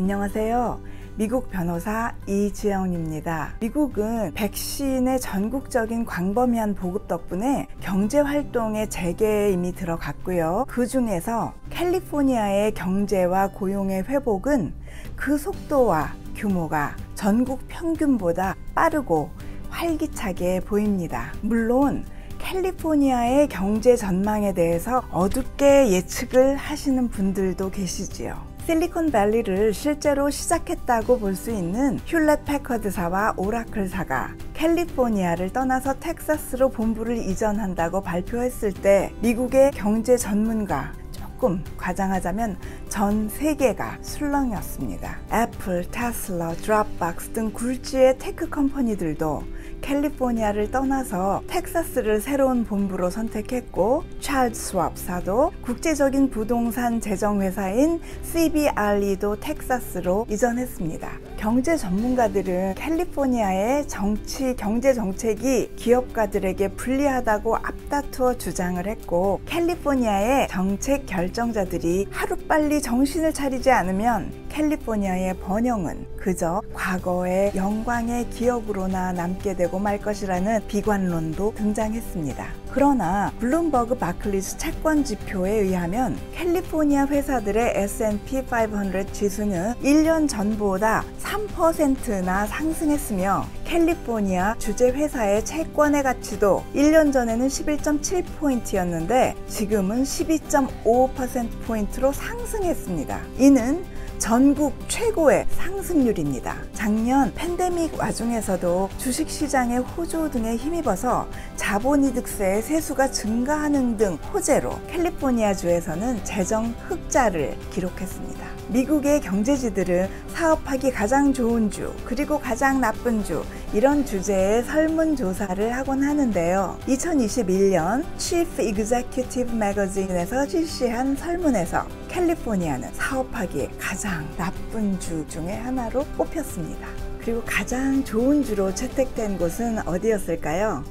안녕하세요. 미국 변호사 이지영입니다. 미국은 백신의 전국적인 광범위한 보급 덕분에 경제활동의 재개에 이미 들어갔고요. 그 중에서 캘리포니아의 경제와 고용의 회복은 그 속도와 규모가 전국 평균보다 빠르고 활기차게 보입니다. 물론 캘리포니아의 경제 전망에 대해서 어둡게 예측을 하시는 분들도 계시지요. 실리콘밸리를 실제로 시작했다고 볼 수 있는 휴렛 패커드사와 오라클사가 캘리포니아를 떠나서 텍사스로 본부를 이전한다고 발표했을 때 미국의 경제 전문가, 조금 과장하자면 전 세계가 술렁이었습니다. 애플, 테슬라, 드롭박스 등 굴지의 테크 컴퍼니들도 캘리포니아를 떠나서 텍사스를 새로운 본부로 선택했고, 찰스 스왑사도 국제적인 부동산 재정회사인 CBRE도 텍사스로 이전했습니다. 경제 전문가들은 캘리포니아의 경제 정책이 기업가들에게 불리하다고 앞다투어 주장을 했고, 캘리포니아의 정책 결정자들이 하루빨리 정신을 차리지 않으면 캘리포니아의 번영은 그저 과거의 영광의 기억으로나 남게 되고 말 것이라는 비관론도 등장했습니다. 그러나 블룸버그 바클리스 채권 지표에 의하면 캘리포니아 회사들의 S&P 500 지수는 1년 전보다 3%나 상승했으며, 캘리포니아 주재 회사의 채권의 가치도 1년 전에는 11.7포인트였는데 지금은 12.5%포인트로 상승했습니다. 이는 전국 최고의 상승률입니다. 작년 팬데믹 와중에서도 주식시장의 호조 등에 힘입어서 자본이득세의 세수가 증가하는 등 호재로 캘리포니아주에서는 재정 흑자를 기록했습니다. 미국의 경제지들은 사업하기 가장 좋은 주, 그리고 가장 나쁜 주, 이런 주제의 설문조사를 하곤 하는데요. 2021년 Chief Executive Magazine에서 실시한 설문에서 캘리포니아는 사업하기에 가장 나쁜 주 중에 하나로 뽑혔습니다. 그리고 가장 좋은 주로 채택된 곳은 어디였을까요?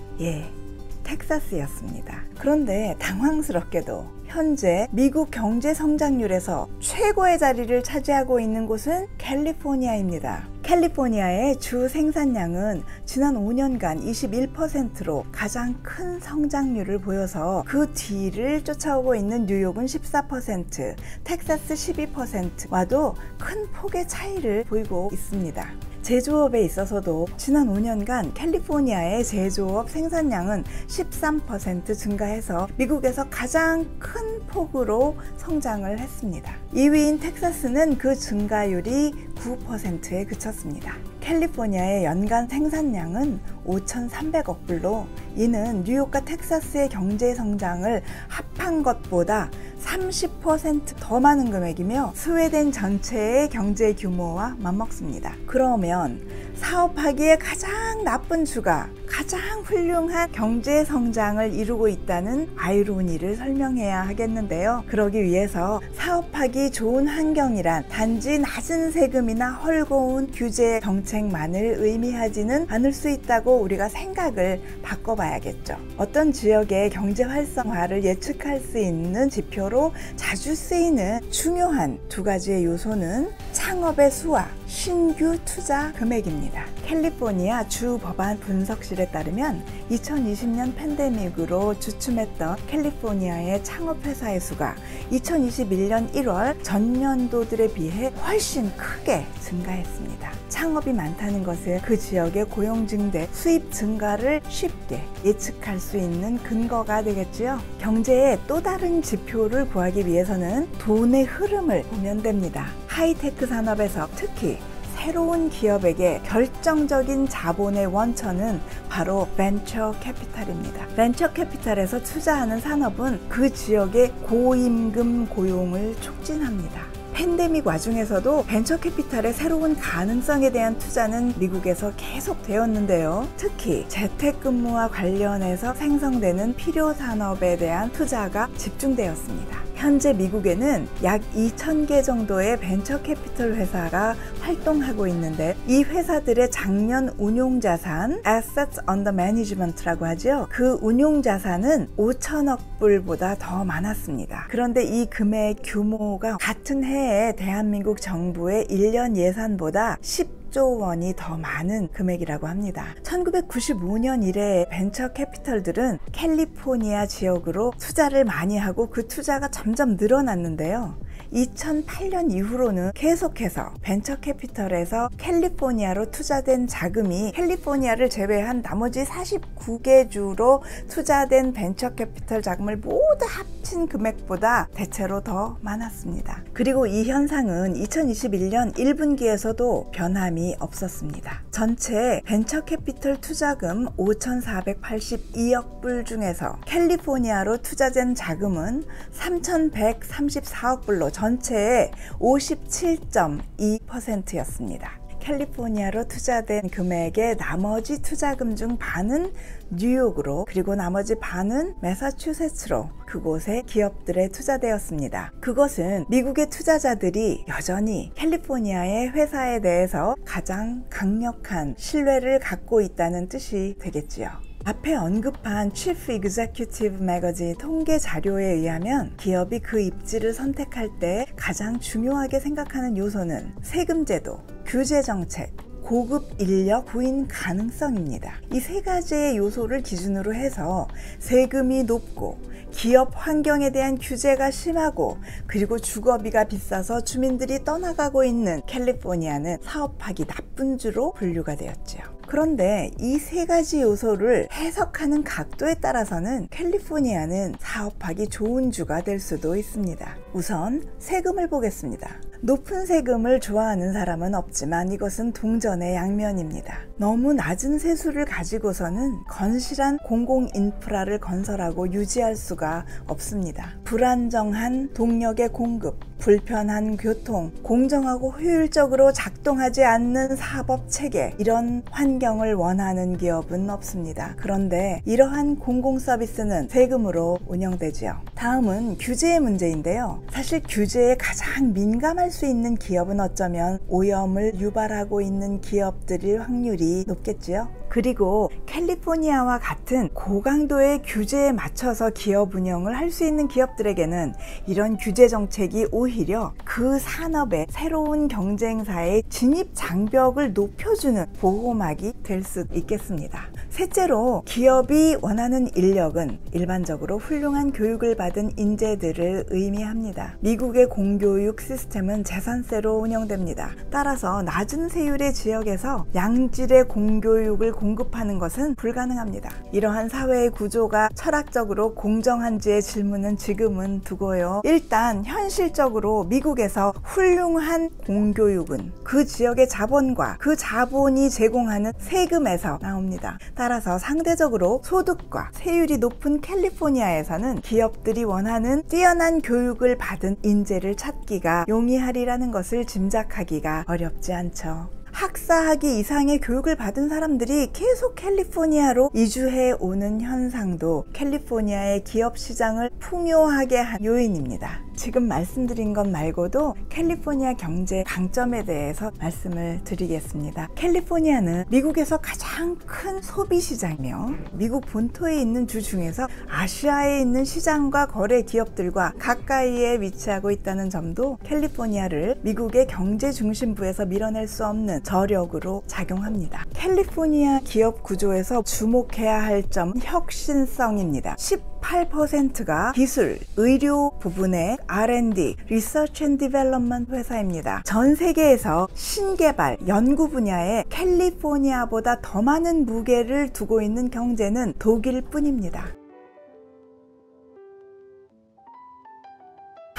텍사스였습니다. 그런데 당황스럽게도 현재 미국 경제 성장률에서 최고의 자리를 차지하고 있는 곳은 캘리포니아입니다. 캘리포니아의 주 생산량은 지난 5년간 21%로 가장 큰 성장률을 보여서 그 뒤를 쫓아오고 있는 뉴욕은 14%, 텍사스 12%와도 큰 폭의 차이를 보이고 있습니다. 제조업에 있어서도 지난 5년간 캘리포니아의 제조업 생산량은 13% 증가해서 미국에서 가장 큰 폭으로 성장을 했습니다. 2위인 텍사스는 그 증가율이 9%에 그쳤습니다. 캘리포니아의 연간 생산량은 5,300억 불로, 이는 뉴욕과 텍사스의 경제 성장을 합한 것보다 30% 더 많은 금액이며 스웨덴 전체의 경제 규모와 맞먹습니다. 그러면 사업하기에 가장 나쁜 주가 가장 훌륭한 경제 성장을 이루고 있다는 아이러니를 설명해야 하겠는데요. 그러기 위해서 사업하기 좋은 환경이란 단지 낮은 세금이나 헐거운 규제 정책만을 의미하지는 않을 수 있다고 우리가 생각을 바꿔봐야겠죠. 어떤 지역의 경제 활성화를 예측할 수 있는 지표로 자주 쓰이는 중요한 두 가지의 요소는 창업의 수와 신규 투자 금액입니다. 캘리포니아 주 법안 분석실에 따르면 2020년 팬데믹으로 주춤했던 캘리포니아의 창업회사의 수가 2021년 1월 전년도들에 비해 훨씬 크게 증가했습니다. 창업이 많다는 것은 그 지역의 고용 증대, 수입 증가를 쉽게 예측할 수 있는 근거가 되겠지요. 경제의 또 다른 지표를 구하기 위해서는 돈의 흐름을 보면 됩니다. 하이테크 산업에서 특히 새로운 기업에게 결정적인 자본의 원천은 바로 벤처 캐피탈입니다. 벤처 캐피탈에서 투자하는 산업은 그 지역의 고임금 고용을 촉진합니다. 팬데믹 와중에서도 벤처 캐피탈의 새로운 가능성에 대한 투자는 미국에서 계속 되었는데요. 특히 재택근무와 관련해서 생성되는 필요 산업에 대한 투자가 집중되었습니다. 현재 미국에는 약 2,000개 정도의 벤처 캐피털 회사가 활동하고 있는데 이 회사들의 작년 운용자산 Assets Under Management라고 하죠. 그 운용자산은 5천억 불보다 더 많았습니다. 그런데 이 금액 규모가 같은 해에 대한민국 정부의 1년 예산보다 10조 원이 더 많은 금액이라고 합니다. 1995년 이래 벤처 캐피털들은 캘리포니아 지역으로 투자를 많이 하고 그 투자가 점점 늘어났는데요. 2008년 이후로는 계속해서 벤처 캐피털에서 캘리포니아로 투자된 자금이 캘리포니아를 제외한 나머지 49개 주로 투자된 벤처 캐피털 자금을 모두 합친 금액보다 대체로 더 많았습니다. 그리고 이 현상은 2021년 1분기에서도 변함이 없었습니다. 전체 벤처 캐피털 투자금 5,482억 불 중에서 캘리포니아로 투자된 자금은 3,134억 불로 전체의 57.2%였습니다. 캘리포니아로 투자된 금액의 나머지 투자금 중 반은 뉴욕으로 그리고 나머지 반은 매사추세츠로 그곳의 기업들에 투자되었습니다. 그것은 미국의 투자자들이 여전히 캘리포니아의 회사에 대해서 가장 강력한 신뢰를 갖고 있다는 뜻이 되겠지요. 앞에 언급한 Chief Executive Magazine 통계 자료에 의하면 기업이 그 입지를 선택할 때 가장 중요하게 생각하는 요소는 세금제도, 규제정책, 고급 인력 구인 가능성입니다. 이 세 가지의 요소를 기준으로 해서 세금이 높고 기업 환경에 대한 규제가 심하고 그리고 주거비가 비싸서 주민들이 떠나가고 있는 캘리포니아는 사업하기 나쁜 주로 분류가 되었죠. 그런데 이 세 가지 요소를 해석하는 각도에 따라서는 캘리포니아는 사업하기 좋은 주가 될 수도 있습니다. 우선 세금을 보겠습니다. 높은 세금을 좋아하는 사람은 없지만 이것은 동전의 양면입니다. 너무 낮은 세수를 가지고서는 건실한 공공 인프라를 건설하고 유지할 수가 없습니다. 불안정한 동력의 공급, 불편한 교통, 공정하고 효율적으로 작동하지 않는 사법 체계, 이런 환경을 원하는 기업은 없습니다. 그런데 이러한 공공 서비스는 세금으로 운영되지요. 다음은 규제의 문제인데요. 사실 규제에 가장 민감할 수 있는 기업은 어쩌면 오염을 유발하고 있는 기업들일 확률이 높겠지요. 그리고 캘리포니아와 같은 고강도의 규제에 맞춰서 기업 운영을 할 수 있는 기업들에게는 이런 규제 정책이 오히려 그 산업의 새로운 경쟁사의 진입 장벽을 높여주는 보호막이 될 수 있겠습니다. 셋째로 기업이 원하는 인력은 일반적으로 훌륭한 교육을 받은 인재들을 의미합니다. 미국의 공교육 시스템은 재산세로 운영됩니다. 따라서 낮은 세율의 지역에서 양질의 공교육을 공급하는 것은 불가능합니다. 이러한 사회의 구조가 철학적으로 공정한지의 질문은 지금은 두고요. 일단 현실적으로 미국에서 훌륭한 공교육은 그 지역의 자본과 그 자본이 제공하는 세금에서 나옵니다. 따라서 상대적으로 소득과 세율이 높은 캘리포니아에서는 기업들이 원하는 뛰어난 교육을 받은 인재를 찾기가 용이하리라는 것을 짐작하기가 어렵지 않죠. 학사학위 이상의 교육을 받은 사람들이 계속 캘리포니아로 이주해 오는 현상도 캘리포니아의 기업 시장을 풍요하게 한 요인입니다. 지금 말씀드린 것 말고도 캘리포니아 경제 강점에 대해서 말씀을 드리겠습니다. 캘리포니아는 미국에서 가장 큰 소비 시장이며 미국 본토에 있는 주 중에서 아시아에 있는 시장과 거래 기업들과 가까이에 위치하고 있다는 점도 캘리포니아를 미국의 경제 중심부에서 밀어낼 수 없는 저력으로 작용합니다. 캘리포니아 기업 구조에서 주목해야 할 점 혁신성입니다. 18%가 기술, 의료 부분의 R&D, Research and Development 회사입니다. 전 세계에서 신개발, 연구 분야에 캘리포니아보다 더 많은 무게를 두고 있는 경제는 독일뿐입니다.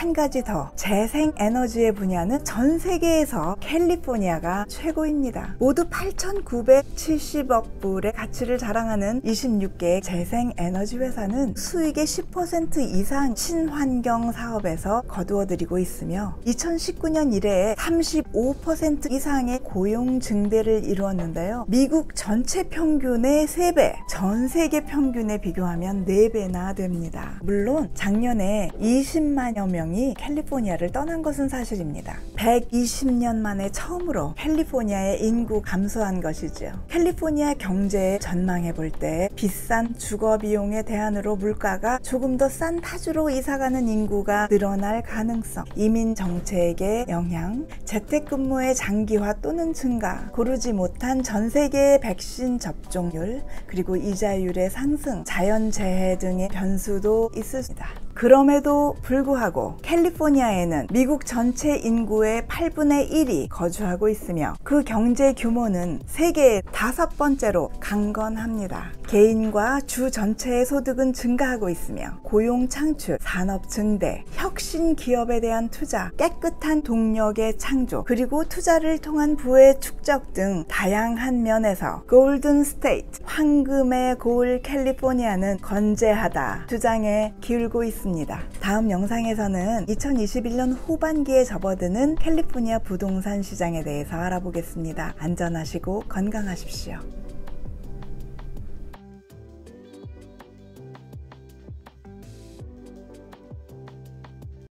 한 가지 더, 재생에너지의 분야는 전 세계에서 캘리포니아가 최고입니다. 모두 8,970억 불의 가치를 자랑하는 26개의 재생에너지 회사는 수익의 10% 이상 친환경 사업에서 거두어들이고 있으며 2019년 이래에 35% 이상의 고용 증대를 이루었는데요. 미국 전체 평균의 3배, 전 세계 평균에 비교하면 4배나 됩니다. 물론 작년에 20만여 명이 캘리포니아를 떠난 것은 사실입니다. 120년 만에 처음으로 캘리포니아의 인구 감소한 것이죠. 캘리포니아 경제에 전망해 볼 때 비싼 주거 비용의 대안으로 물가가 조금 더 싼 타주로 이사가는 인구가 늘어날 가능성, 이민 정책의 영향, 재택근무의 장기화 또는 증가, 고르지 못한 전 세계의 백신 접종률, 그리고 이자율의 상승, 자연재해 등의 변수도 있습니다. 그럼에도 불구하고 캘리포니아에는 미국 전체 인구의 8분의 1이 거주하고 있으며 그 경제 규모는 세계의 5번째로 강건합니다. 개인과 주 전체의 소득은 증가하고 있으며 고용 창출, 산업 증대, 혁신 기업에 대한 투자, 깨끗한 동력의 창조, 그리고 투자를 통한 부의 축적 등 다양한 면에서 골든 스테이트, 황금의 고을 캘리포니아는 건재하다 주장에 기울고 있습니다. 다음 영상에서는 2021년 후반기에 접어드는 캘리포니아 부동산 시장에 대해서 알아보겠습니다. 안전하시고 건강하십시오.